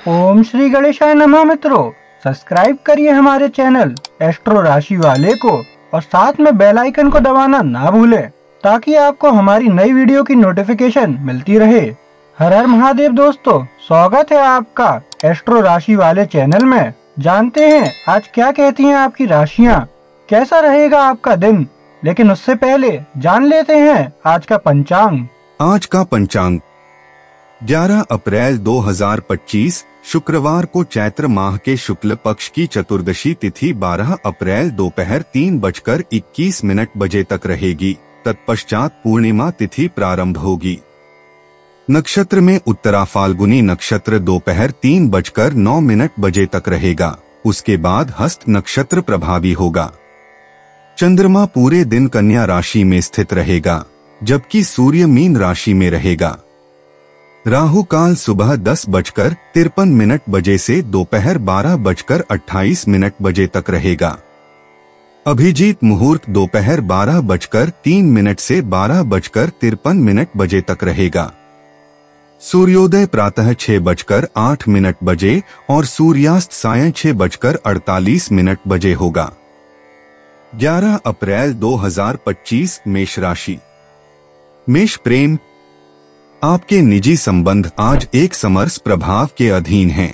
ओम श्री गणेशाय नमः। मित्रों, सब्सक्राइब करिए हमारे चैनल एस्ट्रो राशि वाले को और साथ में बेल आइकन को दबाना ना भूलें ताकि आपको हमारी नई वीडियो की नोटिफिकेशन मिलती रहे। हर हर महादेव दोस्तों, स्वागत है आपका एस्ट्रो राशि वाले चैनल में। जानते हैं आज क्या कहती हैं आपकी राशियां, कैसा रहेगा आपका दिन। लेकिन उससे पहले जान लेते हैं आज का पंचांग। आज का पंचांग 11 अप्रैल 2025 शुक्रवार को चैत्र माह के शुक्ल पक्ष की चतुर्दशी तिथि 12 अप्रैल दोपहर 3:21 बजे तक रहेगी। तत्पश्चात पूर्णिमा तिथि प्रारंभ होगी। नक्षत्र में उत्तरा फाल्गुनी नक्षत्र दोपहर 3:09 बजे तक रहेगा। उसके बाद हस्त नक्षत्र प्रभावी होगा। चंद्रमा पूरे दिन कन्या राशि में स्थित रहेगा, जबकि सूर्य मीन राशि में रहेगा। राहु काल सुबह 10:53 बजे से दोपहर 12:28 बजे तक रहेगा। अभिजीत मुहूर्त दोपहर 12:03 से 12:53 बजे तक रहेगा। सूर्योदय प्रातः 6:08 बजे और सूर्यास्त सायं 6:48 बजे होगा। 11 अप्रैल 2025 मेष राशि। मेष प्रेम, आपके निजी संबंध आज एक समरस प्रभाव के अधीन हैं।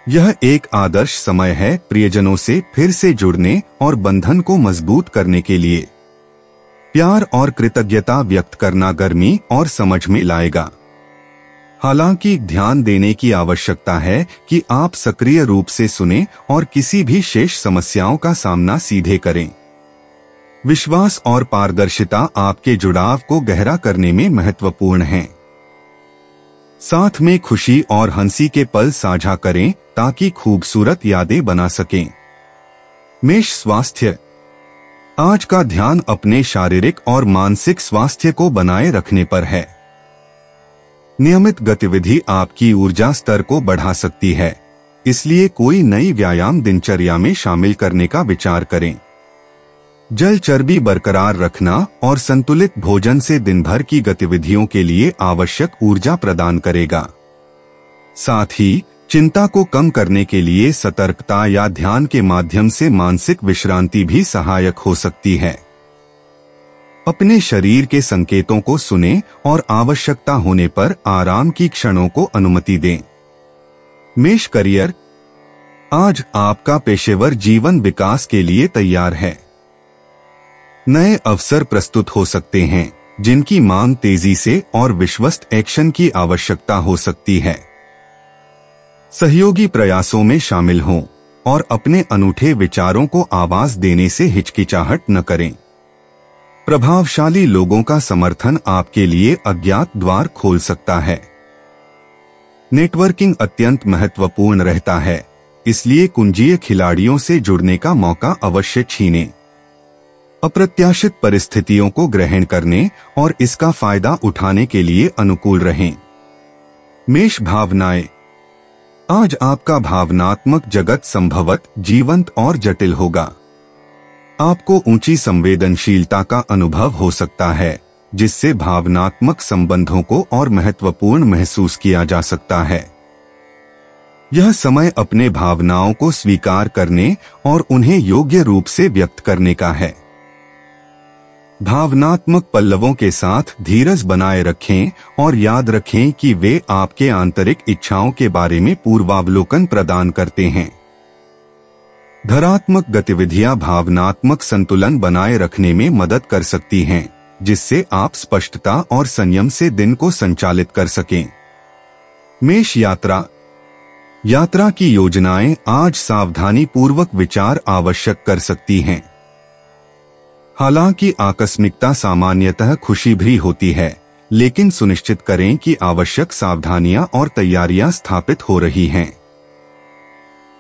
यह एक आदर्श समय है प्रियजनों से फिर से जुड़ने और बंधन को मजबूत करने के लिए। प्यार और कृतज्ञता व्यक्त करना गर्मी और समझ में लाएगा। हालांकि ध्यान देने की आवश्यकता है कि आप सक्रिय रूप से सुनें और किसी भी शेष समस्याओं का सामना सीधे करें। विश्वास और पारदर्शिता आपके जुड़ाव को गहरा करने में महत्वपूर्ण हैं। साथ में खुशी और हंसी के पल साझा करें ताकि खूबसूरत यादें बना सकें। मेष स्वास्थ्य, आज का ध्यान अपने शारीरिक और मानसिक स्वास्थ्य को बनाए रखने पर है। नियमित गतिविधि आपकी ऊर्जा स्तर को बढ़ा सकती है, इसलिए कोई नई व्यायाम दिनचर्या में शामिल करने का विचार करें। जल चर्बी बरकरार रखना और संतुलित भोजन से दिन भर की गतिविधियों के लिए आवश्यक ऊर्जा प्रदान करेगा। साथ ही चिंता को कम करने के लिए सतर्कता या ध्यान के माध्यम से मानसिक विश्रांति भी सहायक हो सकती है। अपने शरीर के संकेतों को सुनें और आवश्यकता होने पर आराम की क्षणों को अनुमति दें। मेष करियर, आज आपका पेशेवर जीवन विकास के लिए तैयार है। नए अवसर प्रस्तुत हो सकते हैं जिनकी मांग तेजी से और विश्वस्त एक्शन की आवश्यकता हो सकती है। सहयोगी प्रयासों में शामिल हों और अपने अनूठे विचारों को आवाज देने से हिचकिचाहट न करें। प्रभावशाली लोगों का समर्थन आपके लिए अज्ञात द्वार खोल सकता है। नेटवर्किंग अत्यंत महत्वपूर्ण रहता है, इसलिए कुंजीय खिलाड़ियों से जुड़ने का मौका अवश्य छीनें। अप्रत्याशित परिस्थितियों को ग्रहण करने और इसका फायदा उठाने के लिए अनुकूल रहें। मेष भावनाएं, आज आपका भावनात्मक जगत संभवतः जीवंत और जटिल होगा। आपको ऊंची संवेदनशीलता का अनुभव हो सकता है, जिससे भावनात्मक संबंधों को और महत्वपूर्ण महसूस किया जा सकता है। यह समय अपने भावनाओं को स्वीकार करने और उन्हें योग्य रूप से व्यक्त करने का है। भावनात्मक पल्लवों के साथ धीरज बनाए रखें और याद रखें कि वे आपके आंतरिक इच्छाओं के बारे में पूर्वावलोकन प्रदान करते हैं। धनात्मक गतिविधियां भावनात्मक संतुलन बनाए रखने में मदद कर सकती हैं, जिससे आप स्पष्टता और संयम से दिन को संचालित कर सकें। मेष यात्रा की योजनाएं आज सावधानी पूर्वक विचार आवश्यक कर सकती हैं। हालांकि आकस्मिकता सामान्यतः खुशी भी होती है, लेकिन सुनिश्चित करें कि आवश्यक सावधानियां और तैयारियां स्थापित हो रही हैं।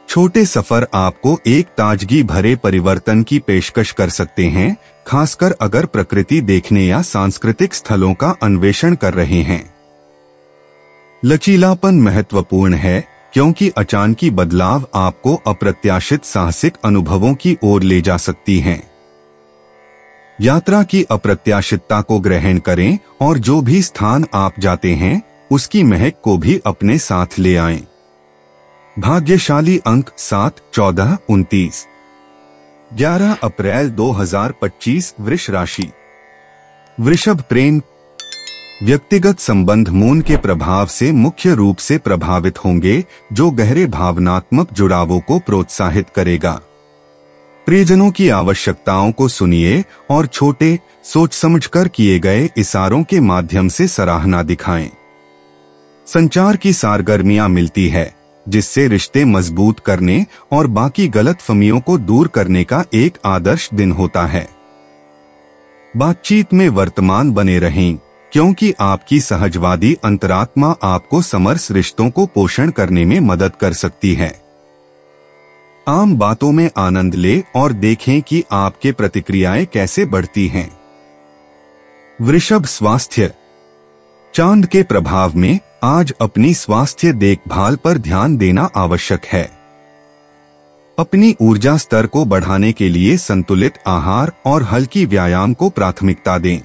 छोटे सफर आपको एक ताजगी भरे परिवर्तन की पेशकश कर सकते हैं, खासकर अगर प्रकृति देखने या सांस्कृतिक स्थलों का अन्वेषण कर रहे हैं। लचीलापन महत्वपूर्ण है, क्योंकि अचानकी बदलाव आपको अप्रत्याशित साहसिक अनुभवों की ओर ले जा सकती हैं। यात्रा की अप्रत्याशितता को ग्रहण करें और जो भी स्थान आप जाते हैं उसकी महक को भी अपने साथ ले आएं। भाग्यशाली अंक 7, 14, 29। 11 अप्रैल 2025 वृष राशि। वृषभ प्रेम। व्यक्तिगत संबंध मून के प्रभाव से मुख्य रूप से प्रभावित होंगे, जो गहरे भावनात्मक जुड़ावों को प्रोत्साहित करेगा। प्रियजनों की आवश्यकताओं को सुनिए और छोटे, सोच समझकर किए गए इशारों के माध्यम से सराहना दिखाएं। संचार की सारगर्मियां मिलती है, जिससे रिश्ते मजबूत करने और बाकी गलतफहमियों को दूर करने का एक आदर्श दिन होता है। बातचीत में वर्तमान बने रहें, क्योंकि आपकी सहजवादी अंतरात्मा आपको समरस रिश्तों को पोषण करने में मदद कर सकती है। आम बातों में आनंद ले और देखें कि आपके प्रतिक्रियाएं कैसे बढ़ती हैं। वृषभ स्वास्थ्य। चांद के प्रभाव में आज अपनी स्वास्थ्य देखभाल पर ध्यान देना आवश्यक है। अपनी ऊर्जा स्तर को बढ़ाने के लिए संतुलित आहार और हल्की व्यायाम को प्राथमिकता दें।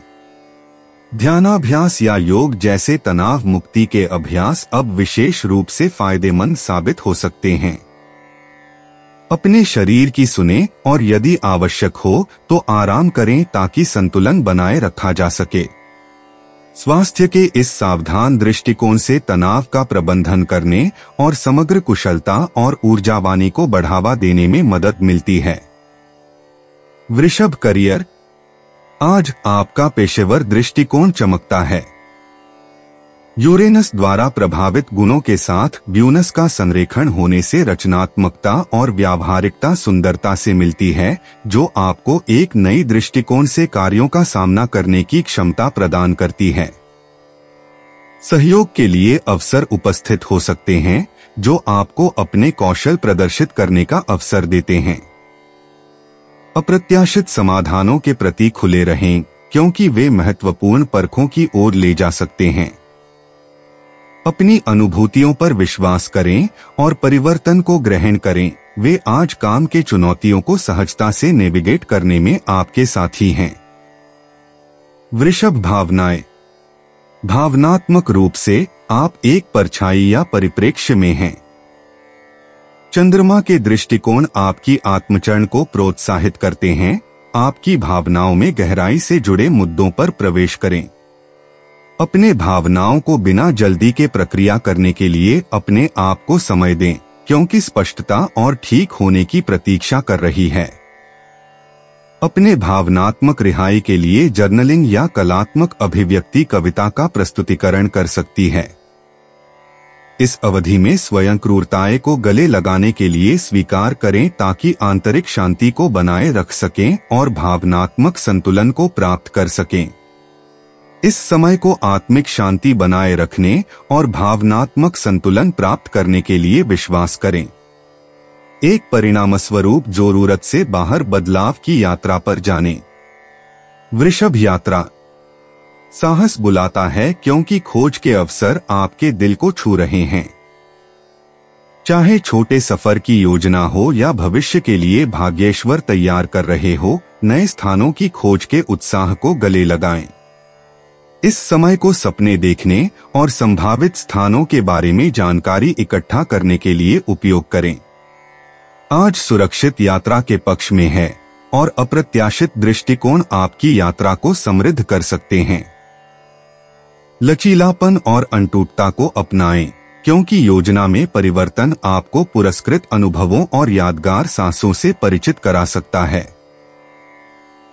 ध्यानाभ्यास या योग जैसे तनाव मुक्ति के अभ्यास अब विशेष रूप से फायदेमंद साबित हो सकते हैं। अपने शरीर की सुने और यदि आवश्यक हो तो आराम करें ताकि संतुलन बनाए रखा जा सके। स्वास्थ्य के इस सावधान दृष्टिकोण से तनाव का प्रबंधन करने और समग्र कुशलता और ऊर्जावानी को बढ़ावा देने में मदद मिलती है। वृषभ करियर। आज आपका पेशेवर दृष्टिकोण चमकता है। यूरेनस द्वारा प्रभावित गुणों के साथ व्यूनस का संरेखण होने से रचनात्मकता और व्यावहारिकता सुंदरता से मिलती है, जो आपको एक नई दृष्टिकोण से कार्यों का सामना करने की क्षमता प्रदान करती है। सहयोग के लिए अवसर उपस्थित हो सकते हैं, जो आपको अपने कौशल प्रदर्शित करने का अवसर देते हैं। अप्रत्याशित समाधानों के प्रति खुले रहें, क्योंकि वे महत्वपूर्ण परखों की ओर ले जा सकते हैं। अपनी अनुभूतियों पर विश्वास करें और परिवर्तन को ग्रहण करें। वे आज काम के चुनौतियों को सहजता से नेविगेट करने में आपके साथी हैं। वृषभ भावनाएं। भावनात्मक रूप से आप एक परछाई या परिप्रेक्ष्य में हैं। चंद्रमा के दृष्टिकोण आपकी आत्मचरण को प्रोत्साहित करते हैं। आपकी भावनाओं में गहराई से जुड़े मुद्दों पर प्रवेश करें। अपने भावनाओं को बिना जल्दी के प्रक्रिया करने के लिए अपने आप को समय दें, क्योंकि स्पष्टता और ठीक होने की प्रतीक्षा कर रही है। अपने भावनात्मक रिहाई के लिए जर्नलिंग या कलात्मक अभिव्यक्ति कविता का प्रस्तुतिकरण कर सकती है। इस अवधि में स्वयं क्रूरताएं को गले लगाने के लिए स्वीकार करें, ताकि आंतरिक शांति को बनाए रख सकें और भावनात्मक संतुलन को प्राप्त कर सकें। इस समय को आत्मिक शांति बनाए रखने और भावनात्मक संतुलन प्राप्त करने के लिए विश्वास करें। एक परिणामस्वरूप जरूरत से बाहर बदलाव की यात्रा पर जानें। वृषभ यात्रा। साहस बुलाता है, क्योंकि खोज के अवसर आपके दिल को छू रहे हैं। चाहे छोटे सफर की योजना हो या भविष्य के लिए भाग्येश्वर तैयार कर रहे हो, नए स्थानों की खोज के उत्साह को गले लगाएं। इस समय को सपने देखने और संभावित स्थानों के बारे में जानकारी इकट्ठा करने के लिए उपयोग करें। आज सुरक्षित यात्रा के पक्ष में है और अप्रत्याशित दृष्टिकोण आपकी यात्रा को समृद्ध कर सकते हैं। लचीलापन और अनटूटता को अपनाएं, क्योंकि योजना में परिवर्तन आपको पुरस्कृत अनुभवों और यादगार सांसों से परिचित करा सकता है।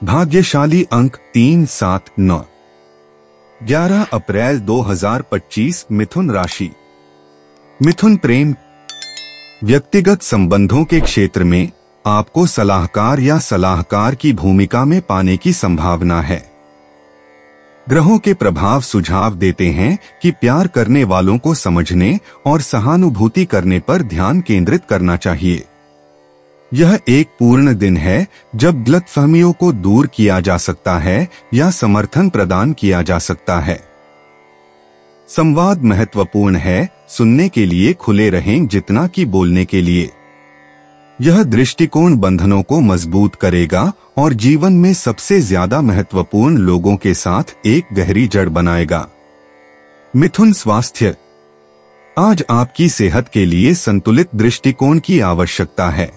भाग्यशाली अंक 3, 7, 9। 11 अप्रैल 2025 मिथुन राशि। मिथुन प्रेम। व्यक्तिगत संबंधों के क्षेत्र में आपको सलाहकार या सलाहकार की भूमिका में पाने की संभावना है। ग्रहों के प्रभाव सुझाव देते हैं कि प्यार करने वालों को समझने और सहानुभूति करने पर ध्यान केंद्रित करना चाहिए। यह एक पूर्ण दिन है जब गलतफहमियों को दूर किया जा सकता है या समर्थन प्रदान किया जा सकता है। संवाद महत्वपूर्ण है, सुनने के लिए खुले रहें जितना कि बोलने के लिए। यह दृष्टिकोण बंधनों को मजबूत करेगा और जीवन में सबसे ज्यादा महत्वपूर्ण लोगों के साथ एक गहरी जड़ बनाएगा। मिथुन स्वास्थ्य। आज आपकी सेहत के लिए संतुलित दृष्टिकोण की आवश्यकता है।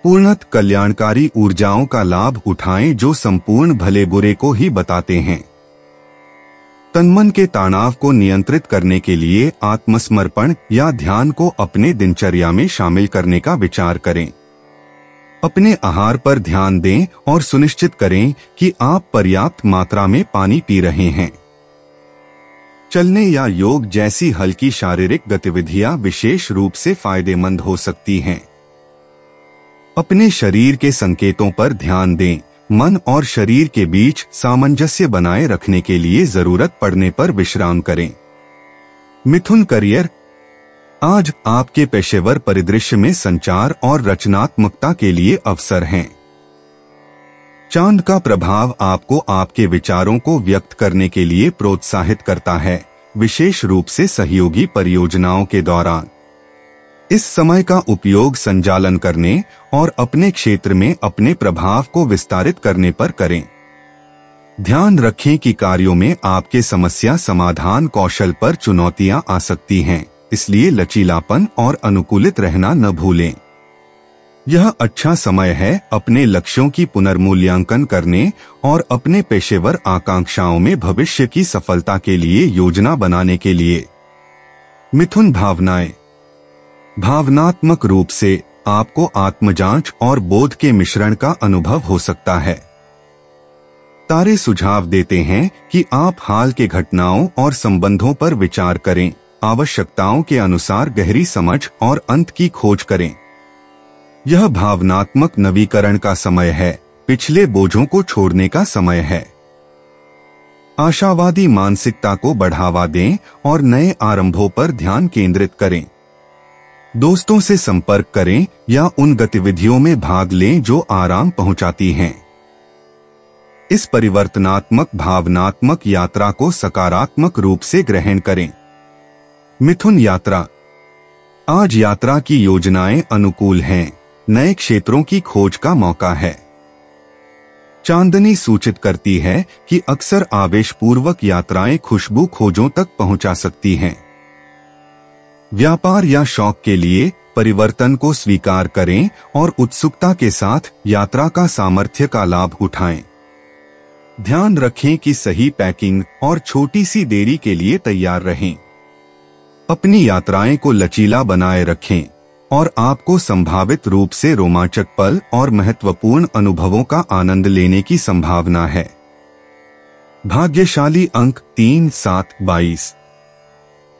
पूर्णतः कल्याणकारी ऊर्जाओं का लाभ उठाएं जो संपूर्ण भले बुरे को ही बताते हैं। तनमन के तनाव को नियंत्रित करने के लिए आत्मसमर्पण या ध्यान को अपने दिनचर्या में शामिल करने का विचार करें। अपने आहार पर ध्यान दें और सुनिश्चित करें कि आप पर्याप्त मात्रा में पानी पी रहे हैं। चलने या योग जैसी हल्की शारीरिक गतिविधियां विशेष रूप से फायदेमंद हो सकती हैं। अपने शरीर के संकेतों पर ध्यान दें। मन और शरीर के बीच सामंजस्य बनाए रखने के लिए जरूरत पड़ने पर विश्राम करें। मिथुन करियर। आज आपके पेशेवर परिदृश्य में संचार और रचनात्मकता के लिए अवसर हैं। चांद का प्रभाव आपको आपके विचारों को व्यक्त करने के लिए प्रोत्साहित करता है, विशेष रूप से सहयोगी परियोजनाओं के दौरान। इस समय का उपयोग संचालन करने और अपने क्षेत्र में अपने प्रभाव को विस्तारित करने पर करें। ध्यान रखें कि कार्यों में आपके समस्या समाधान कौशल पर चुनौतियां आ सकती हैं, इसलिए लचीलापन और अनुकूलित रहना न भूलें। यह अच्छा समय है अपने लक्ष्यों की पुनर्मूल्यांकन करने और अपने पेशेवर आकांक्षाओं में भविष्य की सफलता के लिए योजना बनाने के लिए। मिथुन भावनाएं। भावनात्मक रूप से आपको आत्मजांच और बोध के मिश्रण का अनुभव हो सकता है। तारे सुझाव देते हैं कि आप हाल के घटनाओं और संबंधों पर विचार करें, आवश्यकताओं के अनुसार गहरी समझ और अंत की खोज करें। यह भावनात्मक नवीकरण का समय है, पिछले बोझों को छोड़ने का समय है। आशावादी मानसिकता को बढ़ावा दें और नए आरंभों पर ध्यान केंद्रित करें। दोस्तों से संपर्क करें या उन गतिविधियों में भाग लें जो आराम पहुंचाती हैं। इस परिवर्तनात्मक भावनात्मक यात्रा को सकारात्मक रूप से ग्रहण करें। मिथुन यात्रा। आज यात्रा की योजनाएं अनुकूल हैं, नए क्षेत्रों की खोज का मौका है। चांदनी सूचित करती है कि अक्सर आवेशपूर्वक यात्राएं खुशबू खोजों तक पहुंचा सकती हैं। व्यापार या शौक के लिए परिवर्तन को स्वीकार करें और उत्सुकता के साथ यात्रा का सामर्थ्य का लाभ उठाएं। ध्यान रखें कि सही पैकिंग और छोटी सी देरी के लिए तैयार रहें। अपनी यात्राएं को लचीला बनाए रखें और आपको संभावित रूप से रोमांचक पल और महत्वपूर्ण अनुभवों का आनंद लेने की संभावना है। भाग्यशाली अंक 3, 7, 22।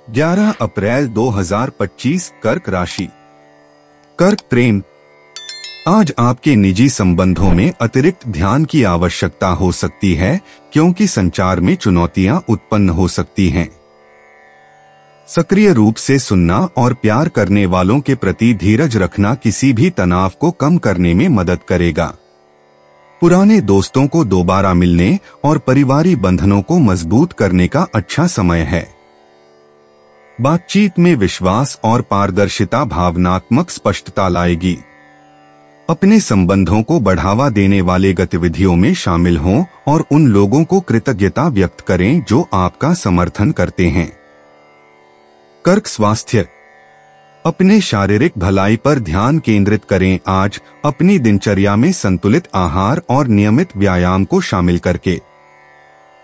11 अप्रैल 2025 कर्क राशि। कर्क प्रेम। आज आपके निजी संबंधों में अतिरिक्त ध्यान की आवश्यकता हो सकती है क्योंकि संचार में चुनौतियां उत्पन्न हो सकती हैं। सक्रिय रूप से सुनना और प्यार करने वालों के प्रति धीरज रखना किसी भी तनाव को कम करने में मदद करेगा। पुराने दोस्तों को दोबारा मिलने और पारिवारिक बंधनों को मजबूत करने का अच्छा समय है। बातचीत में विश्वास और पारदर्शिता भावनात्मक स्पष्टता लाएगी। अपने संबंधों को बढ़ावा देने वाले गतिविधियों में शामिल हों और उन लोगों को कृतज्ञता व्यक्त करें जो आपका समर्थन करते हैं। कर्क स्वास्थ्य। अपने शारीरिक भलाई पर ध्यान केंद्रित करें। आज अपनी दिनचर्या में संतुलित आहार और नियमित व्यायाम को शामिल करके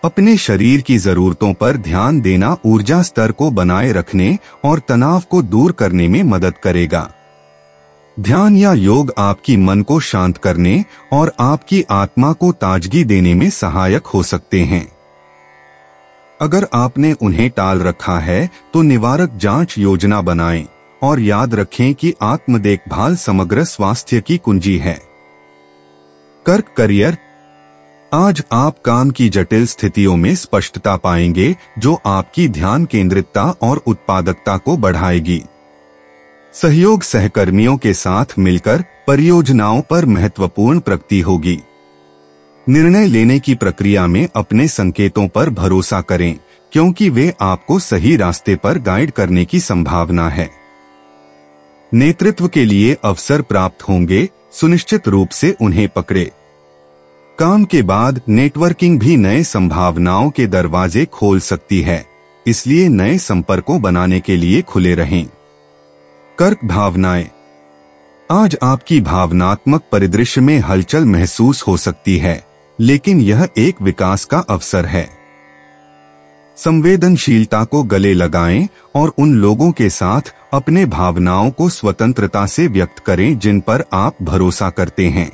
अपने शरीर की जरूरतों पर ध्यान देना ऊर्जा स्तर को बनाए रखने और तनाव को दूर करने में मदद करेगा। ध्यान या योग आपकी मन को शांत करने और आपकी आत्मा को ताजगी देने में सहायक हो सकते हैं। अगर आपने उन्हें टाल रखा है तो निवारक जांच योजना बनाएं और याद रखें कि आत्म देखभाल समग्र स्वास्थ्य की कुंजी है। कर्क करियर। आज आप काम की जटिल स्थितियों में स्पष्टता पाएंगे जो आपकी ध्यान केंद्रितता और उत्पादकता को बढ़ाएगी। सहयोग सहकर्मियों के साथ मिलकर परियोजनाओं पर महत्वपूर्ण प्रगति होगी। निर्णय लेने की प्रक्रिया में अपने संकेतों पर भरोसा करें क्योंकि वे आपको सही रास्ते पर गाइड करने की संभावना है। नेतृत्व के लिए अवसर प्राप्त होंगे, सुनिश्चित रूप से उन्हें पकड़े। काम के बाद नेटवर्किंग भी नए संभावनाओं के दरवाजे खोल सकती है, इसलिए नए संपर्कों बनाने के लिए खुले रहें। कर्क भावनाएं। आज आपकी भावनात्मक परिदृश्य में हलचल महसूस हो सकती है, लेकिन यह एक विकास का अवसर है। संवेदनशीलता को गले लगाएं और उन लोगों के साथ अपने भावनाओं को स्वतंत्रता से व्यक्त करें जिन पर आप भरोसा करते हैं।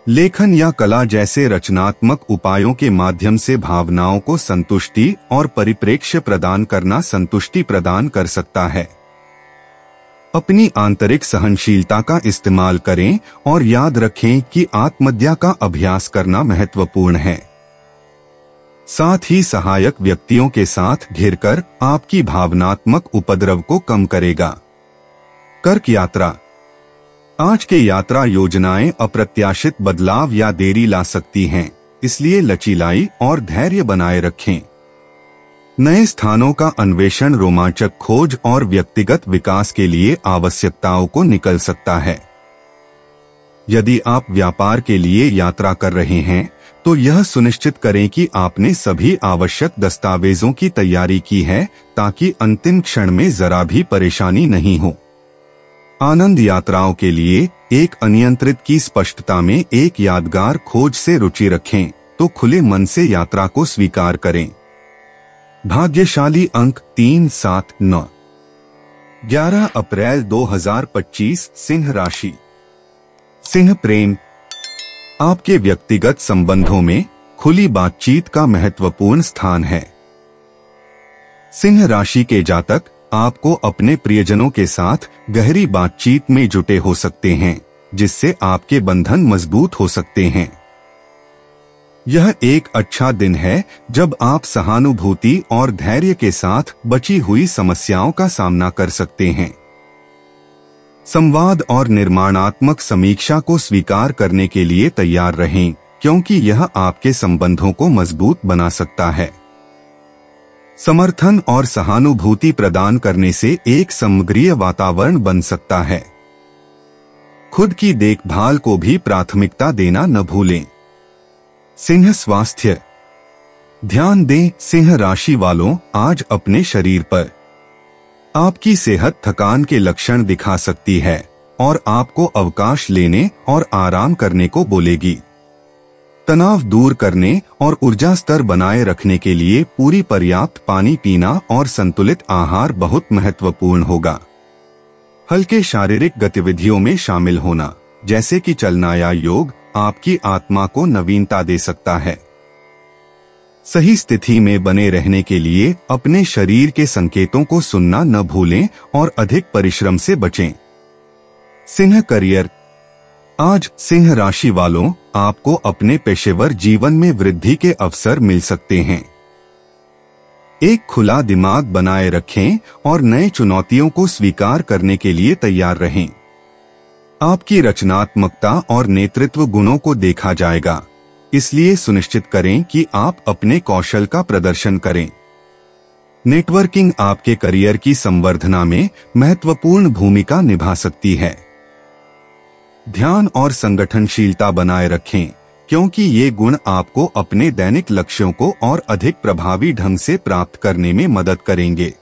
लेखन या कला जैसे रचनात्मक उपायों के माध्यम से भावनाओं को संतुष्टि और परिप्रेक्ष्य प्रदान करना संतुष्टि प्रदान कर सकता है। अपनी आंतरिक सहनशीलता का इस्तेमाल करें और याद रखें कि आत्महत्या का अभ्यास करना महत्वपूर्ण है। साथ ही सहायक व्यक्तियों के साथ घिरकर आपकी भावनात्मक उपद्रव को कम करेगा। कर्क यात्रा। आज के यात्रा योजनाएं अप्रत्याशित बदलाव या देरी ला सकती हैं, इसलिए लचीलाई और धैर्य बनाए रखें। नए स्थानों का अन्वेषण रोमांचक खोज और व्यक्तिगत विकास के लिए आवश्यकताओं को निकल सकता है। यदि आप व्यापार के लिए यात्रा कर रहे हैं तो यह सुनिश्चित करें कि आपने सभी आवश्यक दस्तावेजों की तैयारी की है ताकि अंतिम क्षण में जरा भी परेशानी नहीं हो। आनंद यात्राओं के लिए एक अनियंत्रित की स्पष्टता में एक यादगार खोज से रुचि रखें तो खुले मन से यात्रा को स्वीकार करें। भाग्यशाली अंक 3, 7, 9। 11 अप्रैल 2025 सिंह राशि। सिंह प्रेम। आपके व्यक्तिगत संबंधों में खुली बातचीत का महत्वपूर्ण स्थान है। सिंह राशि के जातक आपको अपने प्रियजनों के साथ गहरी बातचीत में जुटे हो सकते हैं, जिससे आपके बंधन मजबूत हो सकते हैं। यह एक अच्छा दिन है जब आप सहानुभूति और धैर्य के साथ बची हुई समस्याओं का सामना कर सकते हैं। संवाद और निर्माणात्मक समीक्षा को स्वीकार करने के लिए तैयार रहें, क्योंकि यह आपके संबंधों को मजबूत बना सकता है। समर्थन और सहानुभूति प्रदान करने से एक समग्रीय वातावरण बन सकता है। खुद की देखभाल को भी प्राथमिकता देना न भूलें। सिंह स्वास्थ्य। ध्यान दें सिंह राशि वालों, आज अपने शरीर पर आपकी सेहत थकान के लक्षण दिखा सकती है और आपको अवकाश लेने और आराम करने को बोलेगी। तनाव दूर करने और ऊर्जा स्तर बनाए रखने के लिए पूरी पर्याप्त पानी पीना और संतुलित आहार बहुत महत्वपूर्ण होगा। हल्के शारीरिक गतिविधियों में शामिल होना, जैसे कि चलना या योग, आपकी आत्मा को नवीनता दे सकता है। सही स्थिति में बने रहने के लिए अपने शरीर के संकेतों को सुनना न भूलें और अधिक परिश्रम से बचें। सिंह करियर। आज सिंह राशि वालों, आपको अपने पेशेवर जीवन में वृद्धि के अवसर मिल सकते हैं। एक खुला दिमाग बनाए रखें और नए चुनौतियों को स्वीकार करने के लिए तैयार रहें। आपकी रचनात्मकता और नेतृत्व गुणों को देखा जाएगा, इसलिए सुनिश्चित करें कि आप अपने कौशल का प्रदर्शन करें। नेटवर्किंग आपके करियर की संवर्धना में महत्वपूर्ण भूमिका निभा सकती है। ध्यान और संगठनशीलता बनाए रखें, क्योंकि ये गुण आपको अपने दैनिक लक्ष्यों को और अधिक प्रभावी ढंग से प्राप्त करने में मदद करेंगे।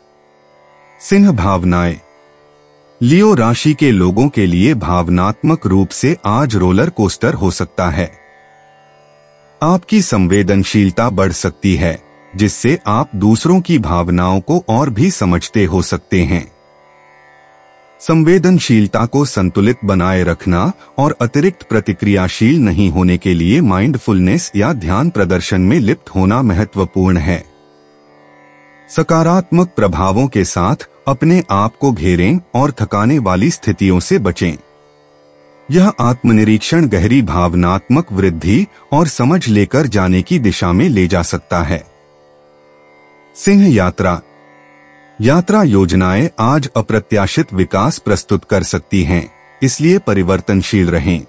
सिंह भावनाएं। लियो राशि के लोगों के लिए भावनात्मक रूप से आज रोलर कोस्टर हो सकता है। आपकी संवेदनशीलता बढ़ सकती है, जिससे आप दूसरों की भावनाओं को और भी समझते हो सकते हैं। संवेदनशीलता को संतुलित बनाए रखना और अतिरिक्त प्रतिक्रियाशील नहीं होने के लिए माइंडफुलनेस या ध्यान प्रदर्शन में लिप्त होना महत्वपूर्ण है। सकारात्मक प्रभावों के साथ अपने आप को घेरें और थकाने वाली स्थितियों से बचें। यह आत्मनिरीक्षण गहरी भावनात्मक वृद्धि और समझ लेकर जाने की दिशा में ले जा सकता है। सिंह यात्रा। यात्रा योजनाएं आज अप्रत्याशित विकास प्रस्तुत कर सकती हैं, इसलिए परिवर्तनशील रहें।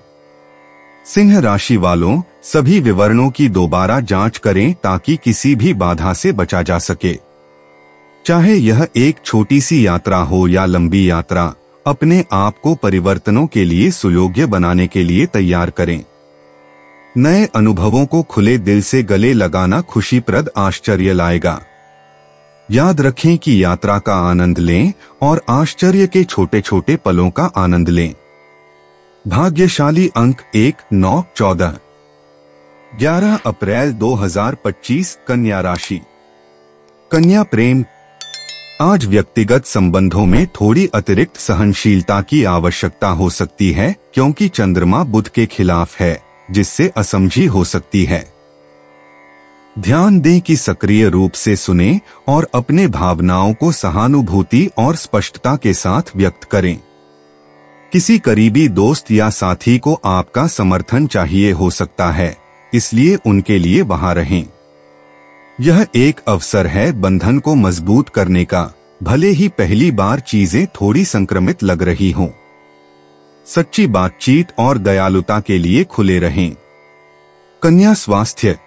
सिंह राशि वालों, सभी विवरणों की दोबारा जांच करें ताकि किसी भी बाधा से बचा जा सके। चाहे यह एक छोटी सी यात्रा हो या लंबी यात्रा, अपने आप को परिवर्तनों के लिए सुयोग्य बनाने के लिए तैयार करें। नए अनुभवों को खुले दिल से गले लगाना खुशीप्रद आश्चर्य लाएगा। याद रखें कि यात्रा का आनंद लें और आश्चर्य के छोटे छोटे पलों का आनंद लें। भाग्यशाली अंक 1, 9, 14। 11 अप्रैल 2025 कन्या राशि। कन्या प्रेम। आज व्यक्तिगत संबंधों में थोड़ी अतिरिक्त सहनशीलता की आवश्यकता हो सकती है क्योंकि चंद्रमा बुध के खिलाफ है, जिससे असमझी हो सकती है। ध्यान दें कि सक्रिय रूप से सुनें और अपने भावनाओं को सहानुभूति और स्पष्टता के साथ व्यक्त करें। किसी करीबी दोस्त या साथी को आपका समर्थन चाहिए हो सकता है, इसलिए उनके लिए वहां रहें। यह एक अवसर है बंधन को मजबूत करने का, भले ही पहली बार चीजें थोड़ी संक्रमित लग रही हों। सच्ची बातचीत और दयालुता के लिए खुले रहें। कन्या स्वास्थ्य।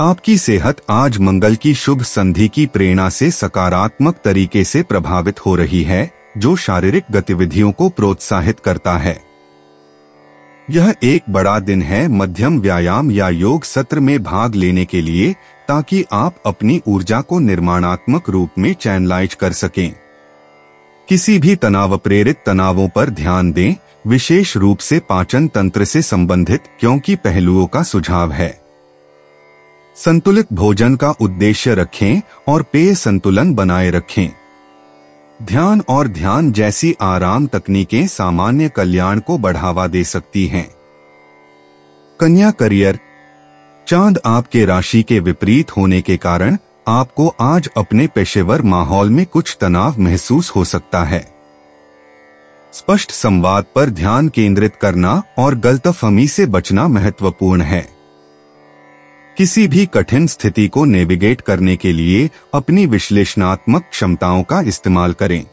आपकी सेहत आज मंगल की शुभ संधि की प्रेरणा से सकारात्मक तरीके से प्रभावित हो रही है, जो शारीरिक गतिविधियों को प्रोत्साहित करता है। यह एक बड़ा दिन है मध्यम व्यायाम या योग सत्र में भाग लेने के लिए, ताकि आप अपनी ऊर्जा को निर्माणात्मक रूप में चैनलाइज कर सकें। किसी भी तनाव प्रेरित तनावों पर ध्यान दें, विशेष रूप से पाचन तंत्र से संबंधित क्योंकि पहलुओं का सुझाव है। संतुलित भोजन का उद्देश्य रखें और पेय संतुलन बनाए रखें। ध्यान और ध्यान जैसी आराम तकनीकें सामान्य कल्याण को बढ़ावा दे सकती हैं। कन्या करियर। चांद आपके राशि के विपरीत होने के कारण आपको आज अपने पेशेवर माहौल में कुछ तनाव महसूस हो सकता है। स्पष्ट संवाद पर ध्यान केंद्रित करना और गलतफहमी से बचना महत्वपूर्ण है। किसी भी कठिन स्थिति को नेविगेट करने के लिए अपनी विश्लेषणात्मक क्षमताओं का इस्तेमाल करें।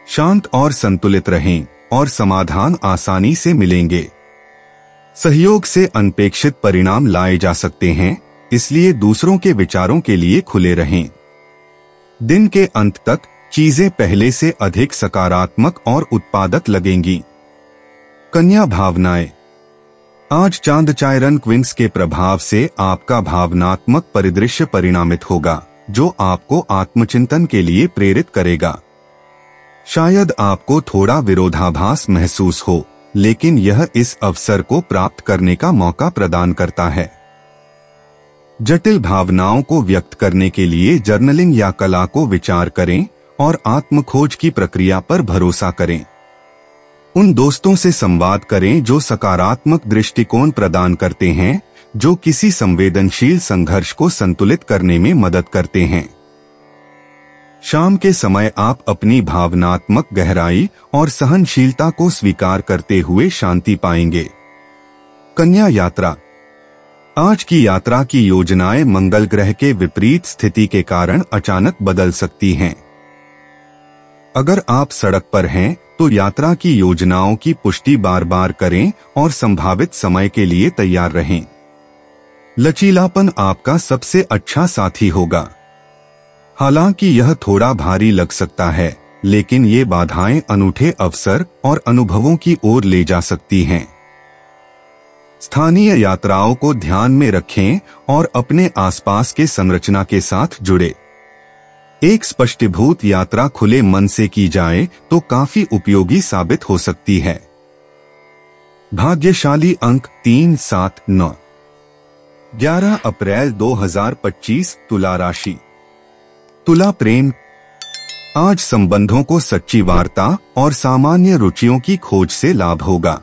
शांत और संतुलित रहें और समाधान आसानी से मिलेंगे। सहयोग से अनपेक्षित परिणाम लाए जा सकते हैं, इसलिए दूसरों के विचारों के लिए खुले रहें। दिन के अंत तक चीजें पहले से अधिक सकारात्मक और उत्पादक लगेंगी। कन्या भावनाएं। आज चांद चायरन क्विंस के प्रभाव से आपका भावनात्मक परिदृश्य परिणामित होगा, जो आपको आत्मचिंतन के लिए प्रेरित करेगा। शायद आपको थोड़ा विरोधाभास महसूस हो, लेकिन यह इस अवसर को प्राप्त करने का मौका प्रदान करता है। जटिल भावनाओं को व्यक्त करने के लिए जर्नलिंग या कला को विचार करें और आत्मखोज की प्रक्रिया पर भरोसा करें। उन दोस्तों से संवाद करें जो सकारात्मक दृष्टिकोण प्रदान करते हैं, जो किसी संवेदनशील संघर्ष को संतुलित करने में मदद करते हैं। शाम के समय आप अपनी भावनात्मक गहराई और सहनशीलता को स्वीकार करते हुए शांति पाएंगे। कन्या यात्रा। आज की यात्रा की योजनाएं मंगल ग्रह के विपरीत स्थिति के कारण अचानक बदल सकती हैं। अगर आप सड़क पर हैं, तो यात्रा की योजनाओं की पुष्टि बार बार करें और संभावित समय के लिए तैयार रहें। लचीलापन आपका सबसे अच्छा साथी होगा। हालांकि यह थोड़ा भारी लग सकता है, लेकिन ये बाधाएं अनूठे अवसर और अनुभवों की ओर ले जा सकती हैं। स्थानीय यात्राओं को ध्यान में रखें और अपने आसपास के संरचना के साथ जुड़े। एक स्पष्टीभूत यात्रा खुले मन से की जाए तो काफी उपयोगी साबित हो सकती है। भाग्यशाली अंक 3, 7, 9। 11 अप्रैल 2025 तुला राशि। तुला प्रेम। आज संबंधों को सच्ची वार्ता और सामान्य रुचियों की खोज से लाभ होगा।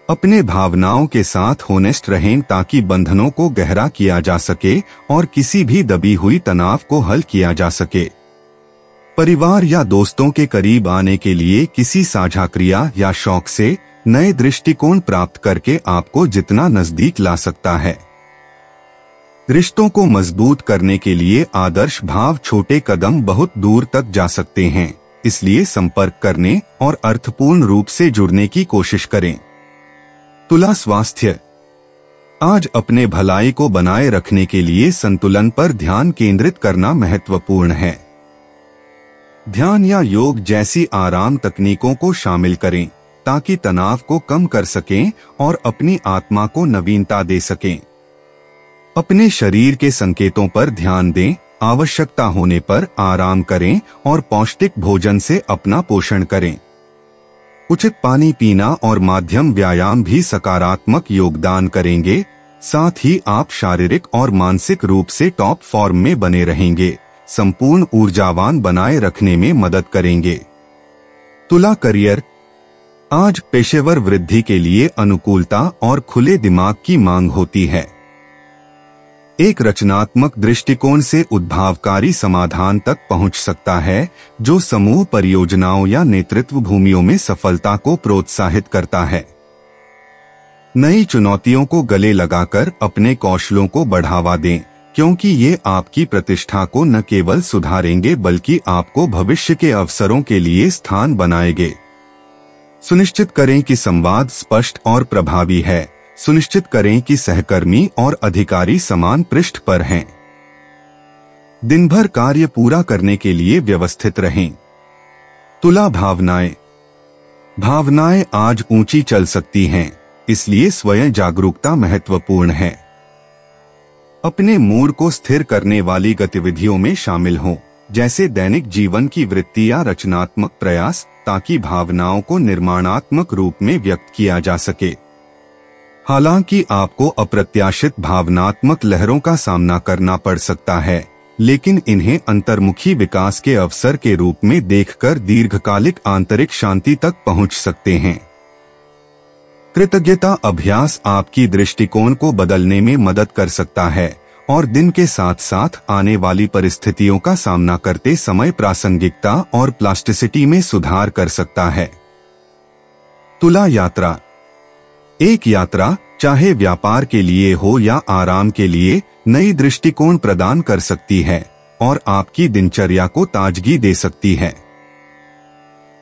अपने भावनाओं के साथ होनेस्ट रहें ताकि बंधनों को गहरा किया जा सके और किसी भी दबी हुई तनाव को हल किया जा सके। परिवार या दोस्तों के करीब आने के लिए किसी साझा क्रिया या शौक से नए दृष्टिकोण प्राप्त करके आपको जितना नजदीक ला सकता है। रिश्तों को मजबूत करने के लिए आदर्श भाव छोटे कदम बहुत दूर तक जा सकते हैं, इसलिए संपर्क करने और अर्थपूर्ण रूप से जुड़ने की कोशिश करें। तुला स्वास्थ्य। आज अपने भलाई को बनाए रखने के लिए संतुलन पर ध्यान केंद्रित करना महत्वपूर्ण है। ध्यान या योग जैसी आराम तकनीकों को शामिल करें ताकि तनाव को कम कर सकें और अपनी आत्मा को नवीनता दे सकें। अपने शरीर के संकेतों पर ध्यान दें, आवश्यकता होने पर आराम करें और पौष्टिक भोजन से अपना पोषण करें। उचित पानी पीना और माध्यम व्यायाम भी सकारात्मक योगदान करेंगे। साथ ही आप शारीरिक और मानसिक रूप से टॉप फॉर्म में बने रहेंगे, संपूर्ण ऊर्जावान बनाए रखने में मदद करेंगे। तुला करियर। आज पेशेवर वृद्धि के लिए अनुकूलता और खुले दिमाग की मांग होती है। एक रचनात्मक दृष्टिकोण से उद्भावकारी समाधान तक पहुंच सकता है, जो समूह परियोजनाओं या नेतृत्व भूमियों में सफलता को प्रोत्साहित करता है। नई चुनौतियों को गले लगाकर अपने कौशलों को बढ़ावा दें, क्योंकि ये आपकी प्रतिष्ठा को न केवल सुधारेंगे बल्कि आपको भविष्य के अवसरों के लिए स्थान बनाएंगे। सुनिश्चित करें कि संवाद स्पष्ट और प्रभावी है। सुनिश्चित करें कि सहकर्मी और अधिकारी समान पृष्ठ पर हैं। दिन भर कार्य पूरा करने के लिए व्यवस्थित रहें। तुला भावनाएं। भावनाएं आज ऊंची चल सकती हैं, इसलिए स्वयं जागरूकता महत्वपूर्ण है। अपने मूड को स्थिर करने वाली गतिविधियों में शामिल हों, जैसे दैनिक जीवन की वृत्ति या रचनात्मक प्रयास, ताकि भावनाओं को निर्माणात्मक रूप में व्यक्त किया जा सके। हालांकि आपको अप्रत्याशित भावनात्मक लहरों का सामना करना पड़ सकता है, लेकिन इन्हें अंतर्मुखी विकास के अवसर के रूप में देखकर दीर्घकालिक आंतरिक शांति तक पहुंच सकते हैं। कृतज्ञता अभ्यास आपकी दृष्टिकोण को बदलने में मदद कर सकता है और दिन के साथ साथ आने वाली परिस्थितियों का सामना करते समय प्रासंगिकता और प्लास्टिसिटी में सुधार कर सकता है। तुला यात्रा। एक यात्रा, चाहे व्यापार के लिए हो या आराम के लिए, नई दृष्टिकोण प्रदान कर सकती है और आपकी दिनचर्या को ताजगी दे सकती है।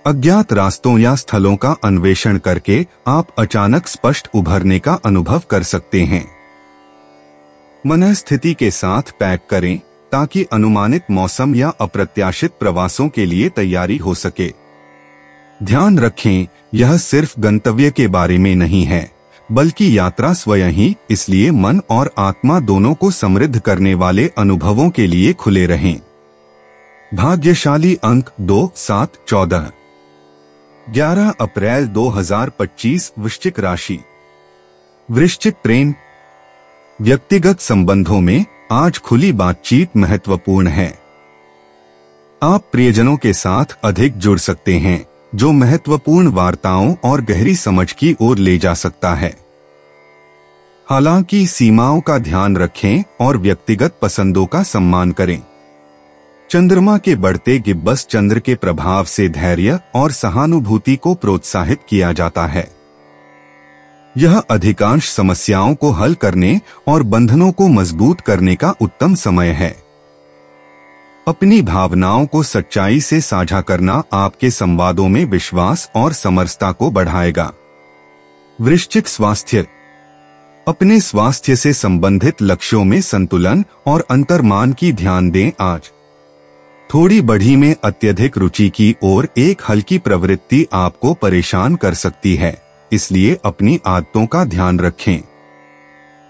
अज्ञात रास्तों या स्थलों का अन्वेषण करके आप अचानक स्पष्ट उभरने का अनुभव कर सकते हैं। मनस्थिति के साथ पैक करें ताकि अनुमानित मौसम या अप्रत्याशित प्रवासों के लिए तैयारी हो सके। ध्यान रखें, यह सिर्फ गंतव्य के बारे में नहीं है, बल्कि यात्रा स्वयं ही, इसलिए मन और आत्मा दोनों को समृद्ध करने वाले अनुभवों के लिए खुले रहें। भाग्यशाली अंक 2, 7, 14। 11 अप्रैल 2025 वृश्चिक राशि। वृश्चिक प्रेम। व्यक्तिगत संबंधों में आज खुली बातचीत महत्वपूर्ण है। आप प्रियजनों के साथ अधिक जुड़ सकते हैं, जो महत्वपूर्ण वार्ताओं और गहरी समझ की ओर ले जा सकता है। हालांकि सीमाओं का ध्यान रखें और व्यक्तिगत पसंदों का सम्मान करें। चंद्रमा के बढ़ते गिब्बस चंद्र के प्रभाव से धैर्य और सहानुभूति को प्रोत्साहित किया जाता है। यह अधिकांश समस्याओं को हल करने और बंधनों को मजबूत करने का उत्तम समय है। अपनी भावनाओं को सच्चाई से साझा करना आपके संवादों में विश्वास और समरसता को बढ़ाएगा। वृश्चिक स्वास्थ्य। अपने स्वास्थ्य से संबंधित लक्ष्यों में संतुलन और अंतर्मान की ध्यान दें। आज थोड़ी बढ़ी में अत्यधिक रुचि की ओर एक हल्की प्रवृत्ति आपको परेशान कर सकती है, इसलिए अपनी आदतों का ध्यान रखें।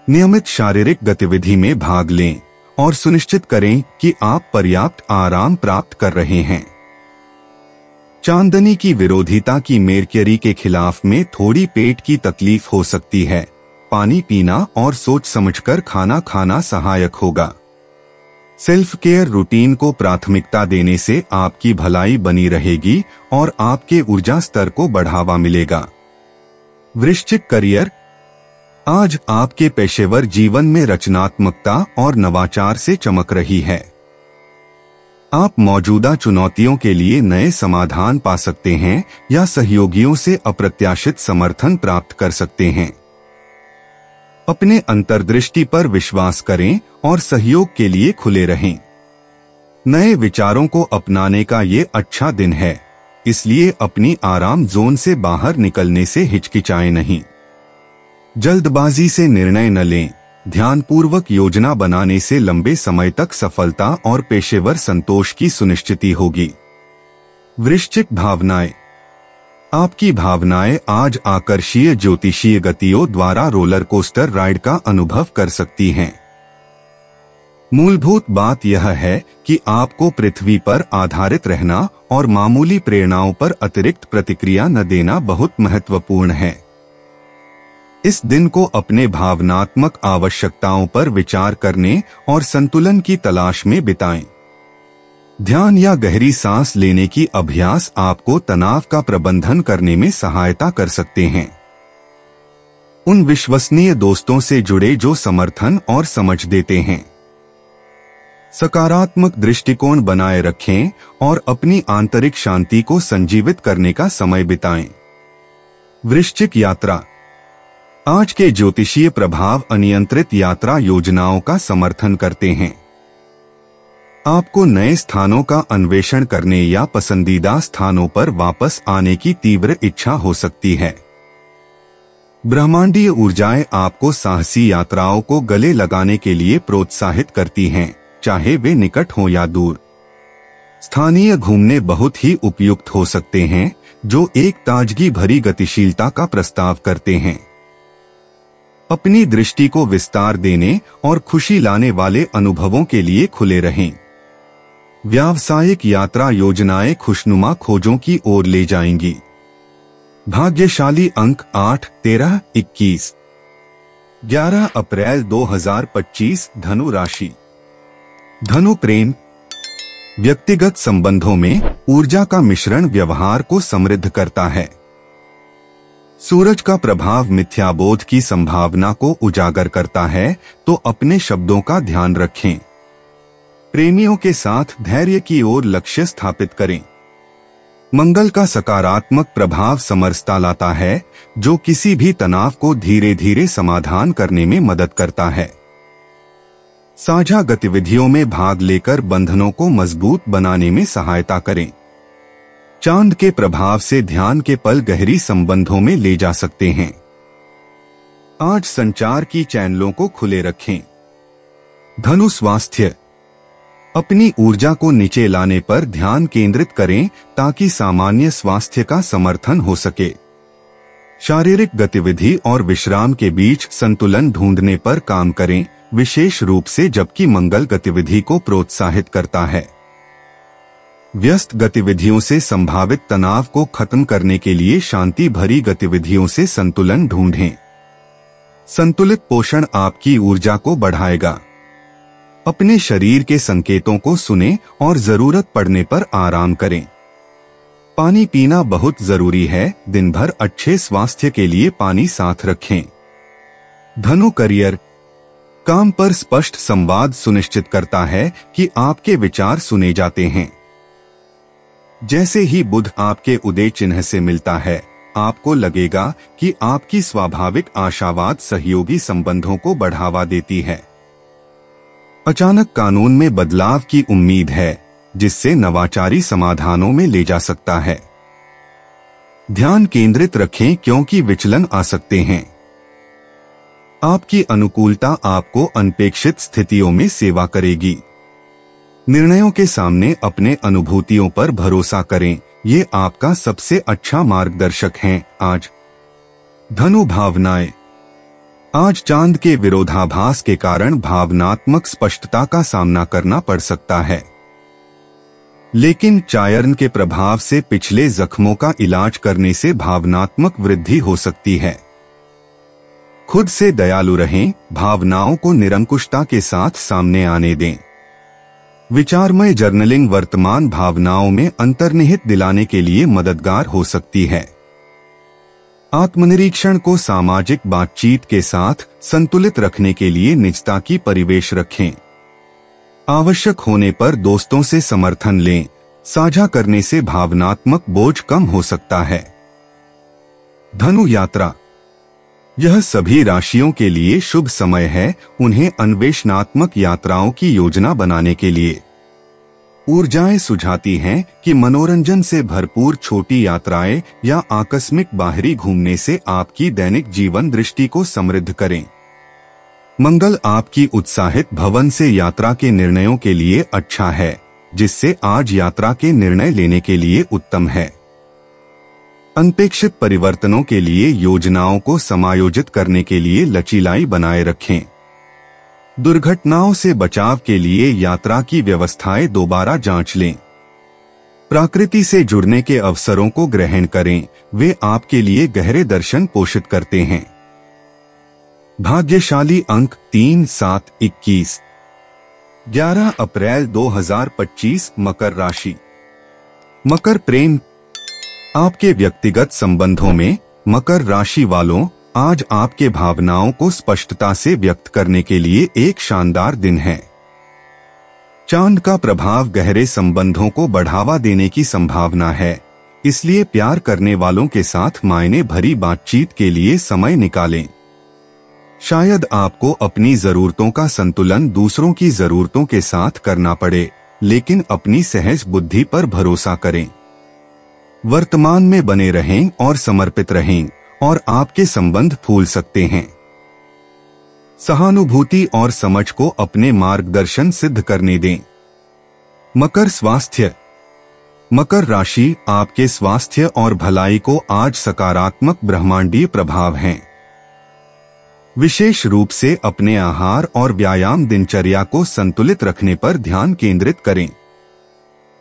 नियमित शारीरिक गतिविधि में भाग लें और सुनिश्चित करें कि आप पर्याप्त आराम प्राप्त कर रहे हैं। चांदनी की विरोधिता की मेरक्यूरी के खिलाफ में थोड़ी पेट की तकलीफ हो सकती है। पानी पीना और सोच समझकर खाना खाना सहायक होगा। सेल्फ केयर रूटीन को प्राथमिकता देने से आपकी भलाई बनी रहेगी और आपके ऊर्जा स्तर को बढ़ावा मिलेगा। वृश्चिक करियर। आज आपके पेशेवर जीवन में रचनात्मकता और नवाचार से चमक रही है। आप मौजूदा चुनौतियों के लिए नए समाधान पा सकते हैं या सहयोगियों से अप्रत्याशित समर्थन प्राप्त कर सकते हैं। अपने अंतर्दृष्टि पर विश्वास करें और सहयोग के लिए खुले रहें। नए विचारों को अपनाने का ये अच्छा दिन है, इसलिए अपनी आराम जोन से बाहर निकलने से हिचकिचाएं नहीं। जल्दबाजी से निर्णय न लें। ध्यानपूर्वक योजना बनाने से लंबे समय तक सफलता और पेशेवर संतोष की सुनिश्चिति होगी। वृश्चिक भावनाएं। आपकी भावनाएं आज आकर्षीय ज्योतिषीय गतियों द्वारा रोलर कोस्टर राइड का अनुभव कर सकती हैं। मूलभूत बात यह है कि आपको पृथ्वी पर आधारित रहना और मामूली प्रेरणाओं पर अतिरिक्त प्रतिक्रिया न देना बहुत महत्वपूर्ण है। इस दिन को अपने भावनात्मक आवश्यकताओं पर विचार करने और संतुलन की तलाश में बिताएं। ध्यान या गहरी सांस लेने की अभ्यास आपको तनाव का प्रबंधन करने में सहायता कर सकते हैं। उन विश्वसनीय दोस्तों से जुड़े जो समर्थन और समझ देते हैं। सकारात्मक दृष्टिकोण बनाए रखें और अपनी आंतरिक शांति को संजीवित करने का समय बिताएं। वृश्चिक यात्रा। आज के ज्योतिषीय प्रभाव अनियंत्रित यात्रा योजनाओं का समर्थन करते हैं। आपको नए स्थानों का अन्वेषण करने या पसंदीदा स्थानों पर वापस आने की तीव्र इच्छा हो सकती है। ब्रह्मांडीय ऊर्जाएं आपको साहसी यात्राओं को गले लगाने के लिए प्रोत्साहित करती हैं, चाहे वे निकट हों या दूर। स्थानीय घूमने बहुत ही उपयुक्त हो सकते हैं, जो एक ताजगी भरी गतिशीलता का प्रस्ताव करते हैं। अपनी दृष्टि को विस्तार देने और खुशी लाने वाले अनुभवों के लिए खुले रहें। व्यावसायिक यात्रा योजनाएं खुशनुमा खोजों की ओर ले जाएंगी। भाग्यशाली अंक 8, 13, 21। 11 अप्रैल 2025 धनु राशि। धनु प्रेम। व्यक्तिगत संबंधों में ऊर्जा का मिश्रण व्यवहार को समृद्ध करता है। सूरज का प्रभाव मिथ्याबोध की संभावना को उजागर करता है, तो अपने शब्दों का ध्यान रखें। प्रेमियों के साथ धैर्य की ओर लक्ष्य स्थापित करें। मंगल का सकारात्मक प्रभाव समरसता लाता है, जो किसी भी तनाव को धीरे धीरे समाधान करने में मदद करता है। साझा गतिविधियों में भाग लेकर बंधनों को मजबूत बनाने में सहायता करें। चांद के प्रभाव से ध्यान के पल गहरी संबंधों में ले जा सकते हैं। आज संचार की चैनलों को खुले रखें। धनु स्वास्थ्य। अपनी ऊर्जा को नीचे लाने पर ध्यान केंद्रित करें ताकि सामान्य स्वास्थ्य का समर्थन हो सके। शारीरिक गतिविधि और विश्राम के बीच संतुलन ढूंढने पर काम करें, विशेष रूप से जबकि मंगल गतिविधि को प्रोत्साहित करता है। व्यस्त गतिविधियों से संभावित तनाव को खत्म करने के लिए शांति भरी गतिविधियों से संतुलन ढूंढें। संतुलित पोषण आपकी ऊर्जा को बढ़ाएगा। अपने शरीर के संकेतों को सुनें और जरूरत पड़ने पर आराम करें। पानी पीना बहुत जरूरी है। दिन भर अच्छे स्वास्थ्य के लिए पानी साथ रखें। धनु करियर। काम पर स्पष्ट संवाद सुनिश्चित करता है कि आपके विचार सुने जाते हैं। जैसे ही बुध आपके उदय चिन्ह से मिलता है, आपको लगेगा कि आपकी स्वाभाविक आशावाद सहयोगी संबंधों को बढ़ावा देती है। अचानक कानून में बदलाव की उम्मीद है, जिससे नवाचारी समाधानों में ले जा सकता है। ध्यान केंद्रित रखें क्योंकि विचलन आ सकते हैं। आपकी अनुकूलता आपको अनपेक्षित स्थितियों में सेवा करेगी। निर्णयों के सामने अपने अनुभूतियों पर भरोसा करें, ये आपका सबसे अच्छा मार्गदर्शक हैं। आज धनु भावनाएं। आज चांद के विरोधाभास के कारण भावनात्मक स्पष्टता का सामना करना पड़ सकता है, लेकिन चायर्न के प्रभाव से पिछले जख्मों का इलाज करने से भावनात्मक वृद्धि हो सकती है। खुद से दयालु रहें, भावनाओं को निरंकुशता के साथ सामने आने दें। विचारमय जर्नलिंग वर्तमान भावनाओं में अंतर्निहित दिलाने के लिए मददगार हो सकती है। आत्मनिरीक्षण को सामाजिक बातचीत के साथ संतुलित रखने के लिए निजता की परिवेश रखें। आवश्यक होने पर दोस्तों से समर्थन लें। साझा करने से भावनात्मक बोझ कम हो सकता है। धनु यात्रा। यह सभी राशियों के लिए शुभ समय है, उन्हें अन्वेषणात्मक यात्राओं की योजना बनाने के लिए। ऊर्जाएं सुझाती हैं कि मनोरंजन से भरपूर छोटी यात्राएं या आकस्मिक बाहरी घूमने से आपकी दैनिक जीवन दृष्टि को समृद्ध करें। मंगल आपकी उत्साहित भवन से यात्रा के निर्णयों के लिए अच्छा है, जिससे आज यात्रा के निर्णय लेने के लिए उत्तम है। अनपेक्षित परिवर्तनों के लिए योजनाओं को समायोजित करने के लिए लचीलाई बनाए रखें। दुर्घटनाओं से बचाव के लिए यात्रा की व्यवस्थाएं दोबारा जांच लें। प्रकृति से जुड़ने के अवसरों को ग्रहण करें, वे आपके लिए गहरे दर्शन पोषित करते हैं। भाग्यशाली अंक 3, 7, 21। 11 अप्रैल 2025 मकर राशि। मकर प्रेम। आपके व्यक्तिगत संबंधों में मकर राशि वालों, आज आपके भावनाओं को स्पष्टता से व्यक्त करने के लिए एक शानदार दिन है। चांद का प्रभाव गहरे संबंधों को बढ़ावा देने की संभावना है, इसलिए प्यार करने वालों के साथ मायने भरी बातचीत के लिए समय निकालें। शायद आपको अपनी जरूरतों का संतुलन दूसरों की जरूरतों के साथ करना पड़े, लेकिन अपनी सहज बुद्धि पर भरोसा करें। वर्तमान में बने रहें और समर्पित रहें, और आपके संबंध फूल सकते हैं। सहानुभूति और समझ को अपने मार्गदर्शन सिद्ध करने दें। मकर स्वास्थ्य। मकर राशि, आपके स्वास्थ्य और भलाई को आज सकारात्मक ब्रह्मांडीय प्रभाव हैं। विशेष रूप से अपने आहार और व्यायाम दिनचर्या को संतुलित रखने पर ध्यान केंद्रित करें।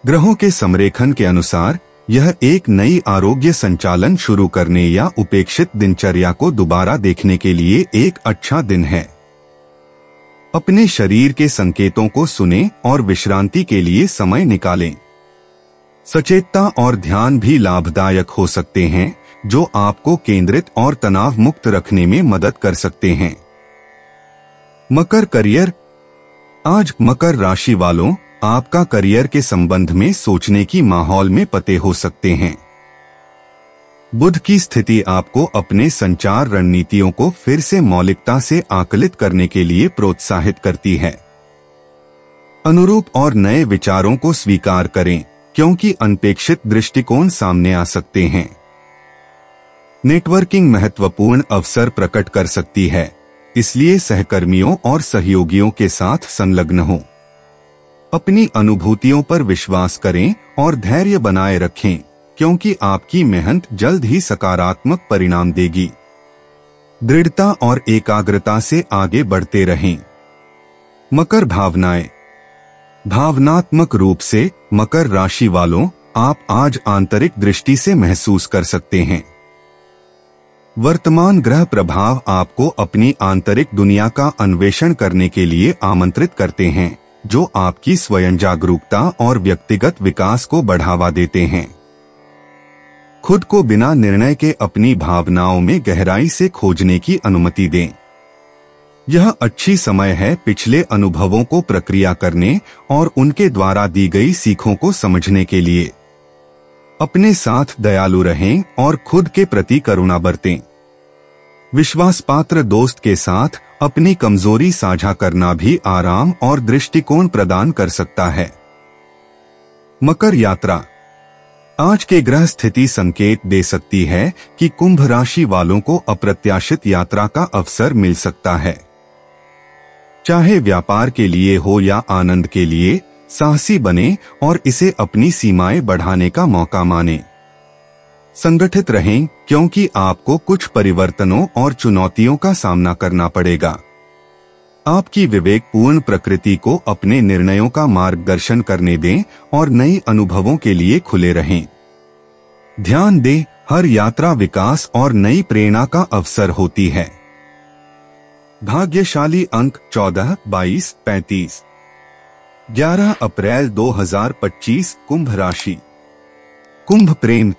ग्रहों के समरेखन के अनुसार यह एक नई आरोग्य संचालन शुरू करने या उपेक्षित दिनचर्या को दोबारा देखने के लिए एक अच्छा दिन है। अपने शरीर के संकेतों को सुनें और विश्रांति के लिए समय निकालें। सचेतता और ध्यान भी लाभदायक हो सकते हैं, जो आपको केंद्रित और तनाव मुक्त रखने में मदद कर सकते हैं। मकर करियर। आज मकर राशि वालों, आपका करियर के संबंध में सोचने की माहौल में पते हो सकते हैं। बुध की स्थिति आपको अपने संचार रणनीतियों को फिर से मौलिकता से आकलित करने के लिए प्रोत्साहित करती है। अनुरूप और नए विचारों को स्वीकार करें, क्योंकि अनपेक्षित दृष्टिकोण सामने आ सकते हैं। नेटवर्किंग महत्वपूर्ण अवसर प्रकट कर सकती है, इसलिए सहकर्मियों और सहयोगियों के साथ संलग्न हो। अपनी अनुभूतियों पर विश्वास करें और धैर्य बनाए रखें, क्योंकि आपकी मेहनत जल्द ही सकारात्मक परिणाम देगी। दृढ़ता और एकाग्रता से आगे बढ़ते रहें। मकर भावनाएं। भावनात्मक रूप से मकर राशि वालों, आप आज आंतरिक दृष्टि से महसूस कर सकते हैं। वर्तमान ग्रह प्रभाव आपको अपनी आंतरिक दुनिया का अन्वेषण करने के लिए आमंत्रित करते हैं, जो आपकी स्वयं जागरूकता और व्यक्तिगत विकास को बढ़ावा देते हैं। खुद को बिना निर्णय के अपनी भावनाओं में गहराई से खोजने की अनुमति दें। यह अच्छी समय है पिछले अनुभवों को प्रक्रिया करने और उनके द्वारा दी गई सीखों को समझने के लिए। अपने साथ दयालु रहें और खुद के प्रति करुणा बरतें। विश्वासपात्र दोस्त के साथ अपनी कमजोरी साझा करना भी आराम और दृष्टिकोण प्रदान कर सकता है। मकर यात्रा। आज के ग्रह स्थिति संकेत दे सकती है कि कुंभ राशि वालों को अप्रत्याशित यात्रा का अवसर मिल सकता है। चाहे व्यापार के लिए हो या आनंद के लिए, साहसी बने और इसे अपनी सीमाएं बढ़ाने का मौका माने। संगठित रहें, क्योंकि आपको कुछ परिवर्तनों और चुनौतियों का सामना करना पड़ेगा। आपकी विवेकपूर्ण प्रकृति को अपने निर्णयों का मार्गदर्शन करने दें और नई अनुभवों के लिए खुले रहें। ध्यान दें, हर यात्रा विकास और नई प्रेरणा का अवसर होती है। भाग्यशाली अंक 14, 22, 35। 11 अप्रैल 2025 कुंभ राशि। कुंभ प्रेम।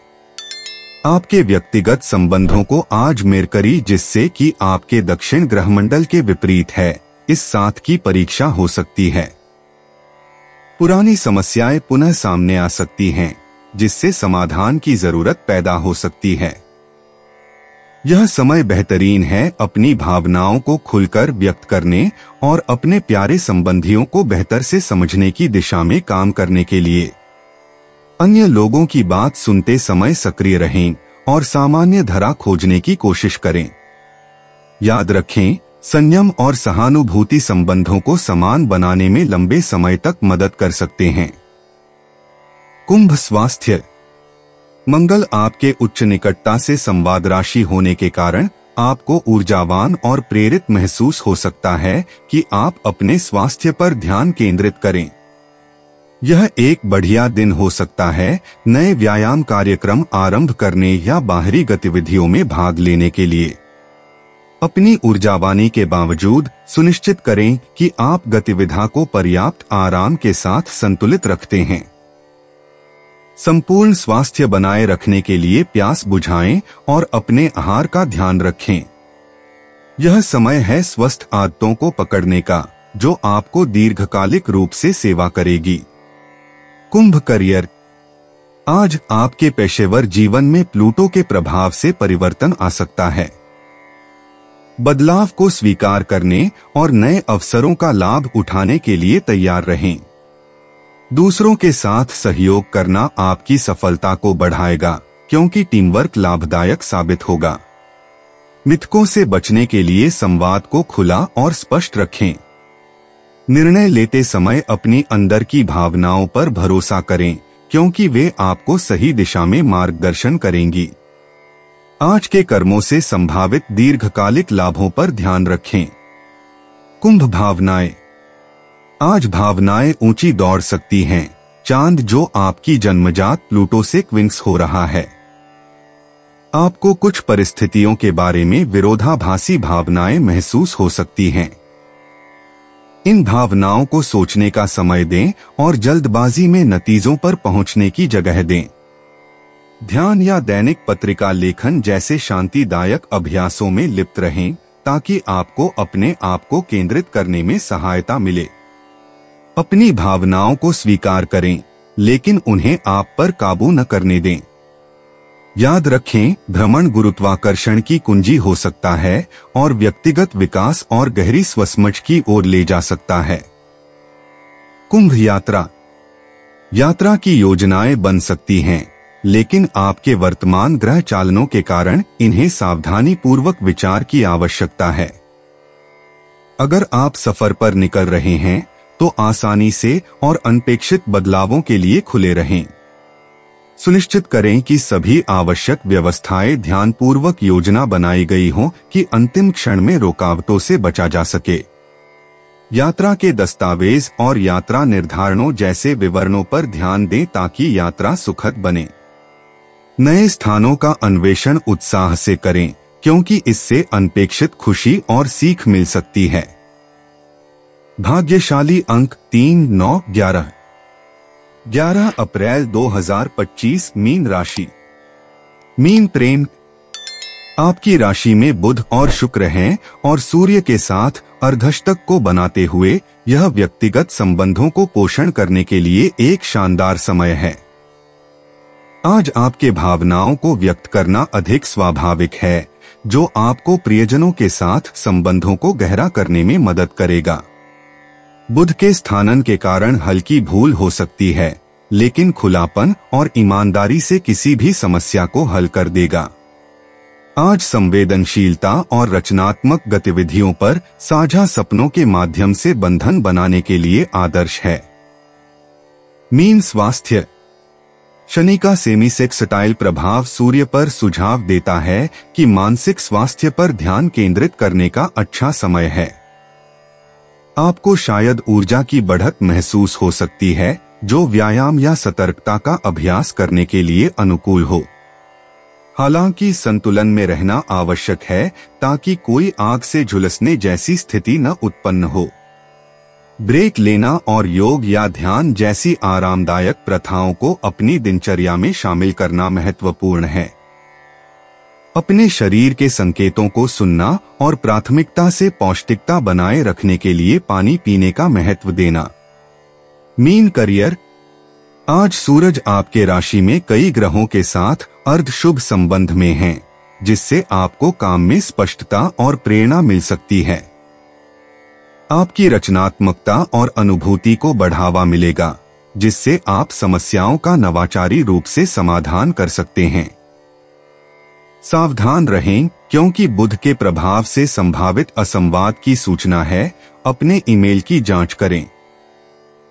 आपके व्यक्तिगत संबंधों को आज मेरकरी, जिससे कि आपके दक्षिण ग्रहमंडल के विपरीत है, इस साथ की परीक्षा हो सकती है। पुरानी समस्याएं पुनः सामने आ सकती हैं, जिससे समाधान की जरूरत पैदा हो सकती है। यह समय बेहतरीन है अपनी भावनाओं को खुलकर व्यक्त करने और अपने प्यारे संबंधियों को बेहतर से समझने की दिशा में काम करने के लिए। अन्य लोगों की बात सुनते समय सक्रिय रहें और सामान्य धारा खोजने की कोशिश करें। याद रखें, संयम और सहानुभूति संबंधों को समान बनाने में लंबे समय तक मदद कर सकते हैं। कुंभ स्वास्थ्य। मंगल आपके उच्च निकटता से संवाद राशि होने के कारण आपको ऊर्जावान और प्रेरित महसूस हो सकता है कि आप अपने स्वास्थ्य पर ध्यान केंद्रित करें। यह एक बढ़िया दिन हो सकता है नए व्यायाम कार्यक्रम आरंभ करने या बाहरी गतिविधियों में भाग लेने के लिए। अपनी ऊर्जावानी के बावजूद सुनिश्चित करें कि आप गतिविधि को पर्याप्त आराम के साथ संतुलित रखते हैं। संपूर्ण स्वास्थ्य बनाए रखने के लिए प्यास बुझाएं और अपने आहार का ध्यान रखें। यह समय है स्वस्थ आदतों को पकड़ने का, जो आपको दीर्घकालिक रूप से सेवा करेगी। कुंभ करियर। आज आपके पेशेवर जीवन में प्लूटो के प्रभाव से परिवर्तन आ सकता है। बदलाव को स्वीकार करने और नए अवसरों का लाभ उठाने के लिए तैयार रहें। दूसरों के साथ सहयोग करना आपकी सफलता को बढ़ाएगा, क्योंकि टीम वर्क लाभदायक साबित होगा। मिथकों से बचने के लिए संवाद को खुला और स्पष्ट रखें। निर्णय लेते समय अपनी अंदर की भावनाओं पर भरोसा करें, क्योंकि वे आपको सही दिशा में मार्गदर्शन करेंगी। आज के कर्मों से संभावित दीर्घकालिक लाभों पर ध्यान रखें। कुंभ भावनाएं। आज भावनाएं ऊंची दौड़ सकती हैं। चांद जो आपकी जन्मजात प्लूटो से क्विंक्स हो रहा है। आपको कुछ परिस्थितियों के बारे में विरोधाभासी भावनाएं महसूस हो सकती हैं। इन भावनाओं को सोचने का समय दें और जल्दबाजी में नतीजों पर पहुंचने की जगह दें। ध्यान या दैनिक पत्रिका लेखन जैसे शांतिदायक अभ्यासों में लिप्त रहें, ताकि आपको अपने आप को केंद्रित करने में सहायता मिले। अपनी भावनाओं को स्वीकार करें, लेकिन उन्हें आप पर काबू न करने दें। याद रखें, भ्रमण गुरुत्वाकर्षण की कुंजी हो सकता है और व्यक्तिगत विकास और गहरी स्वसमझ की ओर ले जा सकता है। कुंभ यात्रा। यात्रा की योजनाएं बन सकती हैं, लेकिन आपके वर्तमान ग्रह चालनों के कारण इन्हें सावधानी पूर्वक विचार की आवश्यकता है। अगर आप सफर पर निकल रहे हैं तो आसानी से और अनपेक्षित बदलावों के लिए खुले रहें। सुनिश्चित करें कि सभी आवश्यक व्यवस्थाएं ध्यानपूर्वक योजना बनाई गई हों कि अंतिम क्षण में रुकावटों से बचा जा सके। यात्रा के दस्तावेज और यात्रा निर्धारणों जैसे विवरणों पर ध्यान दें ताकि यात्रा सुखद बने। नए स्थानों का अन्वेषण उत्साह से करें, क्योंकि इससे अनपेक्षित खुशी और सीख मिल सकती है। भाग्यशाली अंक 3, 9, 11। 11 अप्रैल 2025 मीन राशि। मीन प्रेम। आपकी राशि में बुध और शुक्र हैं और सूर्य के साथ अर्धष्टक को बनाते हुए यह व्यक्तिगत संबंधों को पोषण करने के लिए एक शानदार समय है। आज आपके भावनाओं को व्यक्त करना अधिक स्वाभाविक है, जो आपको प्रियजनों के साथ संबंधों को गहरा करने में मदद करेगा। बुध के स्थानन के कारण हल्की भूल हो सकती है, लेकिन खुलापन और ईमानदारी से किसी भी समस्या को हल कर देगा। आज संवेदनशीलता और रचनात्मक गतिविधियों पर साझा सपनों के माध्यम से बंधन बनाने के लिए आदर्श है। मीन स्वास्थ्य। शनि का सेमीसेक्सटाइल प्रभाव सूर्य पर सुझाव देता है कि मानसिक स्वास्थ्य पर ध्यान केंद्रित करने का अच्छा समय है। आपको शायद ऊर्जा की बढ़त महसूस हो सकती है, जो व्यायाम या सतर्कता का अभ्यास करने के लिए अनुकूल हो। हालांकि संतुलन में रहना आवश्यक है ताकि कोई आग से झुलसने जैसी स्थिति न उत्पन्न हो। ब्रेक लेना और योग या ध्यान जैसी आरामदायक प्रथाओं को अपनी दिनचर्या में शामिल करना महत्वपूर्ण है। अपने शरीर के संकेतों को सुनना और प्राथमिकता से पौष्टिकता बनाए रखने के लिए पानी पीने का महत्व देना। Mean career. आज सूरज आपके राशि में कई ग्रहों के साथ अर्ध शुभ संबंध में हैं, जिससे आपको काम में स्पष्टता और प्रेरणा मिल सकती है। आपकी रचनात्मकता और अनुभूति को बढ़ावा मिलेगा, जिससे आप समस्याओं का नवाचारी रूप से समाधान कर सकते हैं। सावधान रहें, क्योंकि बुध के प्रभाव से संभावित असंवाद की सूचना है। अपने ईमेल की जांच करें।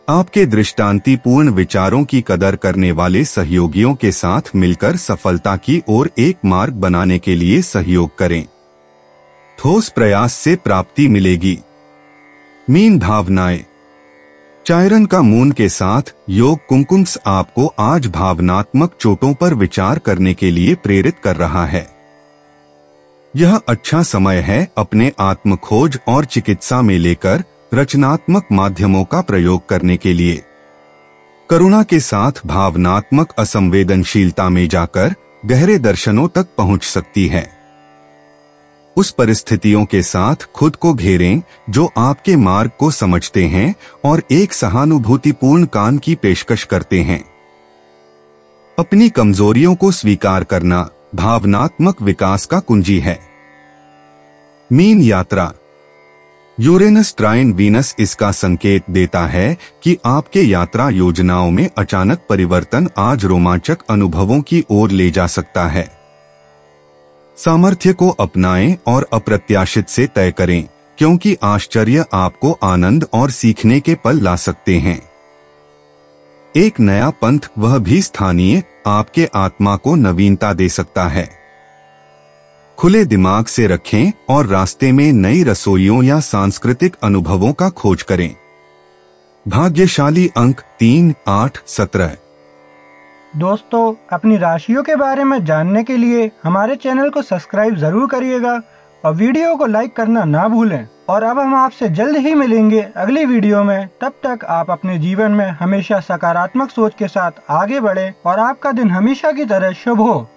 आपके दृष्टांतिपूर्ण विचारों की कदर करने वाले सहयोगियों के साथ मिलकर सफलता की ओर एक मार्ग बनाने के लिए सहयोग करें। ठोस प्रयास से प्राप्ति मिलेगी। मीन भावनाएं। चायरन का मून के साथ योग कुंकुम्स आपको आज भावनात्मक चोटों पर विचार करने के लिए प्रेरित कर रहा है। यह अच्छा समय है अपने आत्म खोज और चिकित्सा में लेकर रचनात्मक माध्यमों का प्रयोग करने के लिए। करुणा के साथ भावनात्मक असंवेदनशीलता में जाकर गहरे दर्शनों तक पहुंच सकती है। उस परिस्थितियों के साथ खुद को घेरें जो आपके मार्ग को समझते हैं और एक सहानुभूतिपूर्ण कान की पेशकश करते हैं। अपनी कमजोरियों को स्वीकार करना भावनात्मक विकास का कुंजी है। मीन यात्रा। यूरेनस ट्राइन वीनस इसका संकेत देता है कि आपके यात्रा योजनाओं में अचानक परिवर्तन आज रोमांचक अनुभवों की ओर ले जा सकता है। सामर्थ्य को अपनाएं और अप्रत्याशित से तय करें, क्योंकि आश्चर्य आपको आनंद और सीखने के पल ला सकते हैं। एक नया पंथ, वह भी स्थानीय, आपके आत्मा को नवीनता दे सकता है। खुले दिमाग से रखें और रास्ते में नई रसोइयों या सांस्कृतिक अनुभवों का खोज करें। भाग्यशाली अंक 3, 8, 17। दोस्तों, अपनी राशियों के बारे में जानने के लिए हमारे चैनल को सब्सक्राइब जरूर करिएगा और वीडियो को लाइक करना ना भूलें। और अब हम आपसे जल्द ही मिलेंगे अगली वीडियो में। तब तक आप अपने जीवन में हमेशा सकारात्मक सोच के साथ आगे बढ़ें और आपका दिन हमेशा की तरह शुभ हो।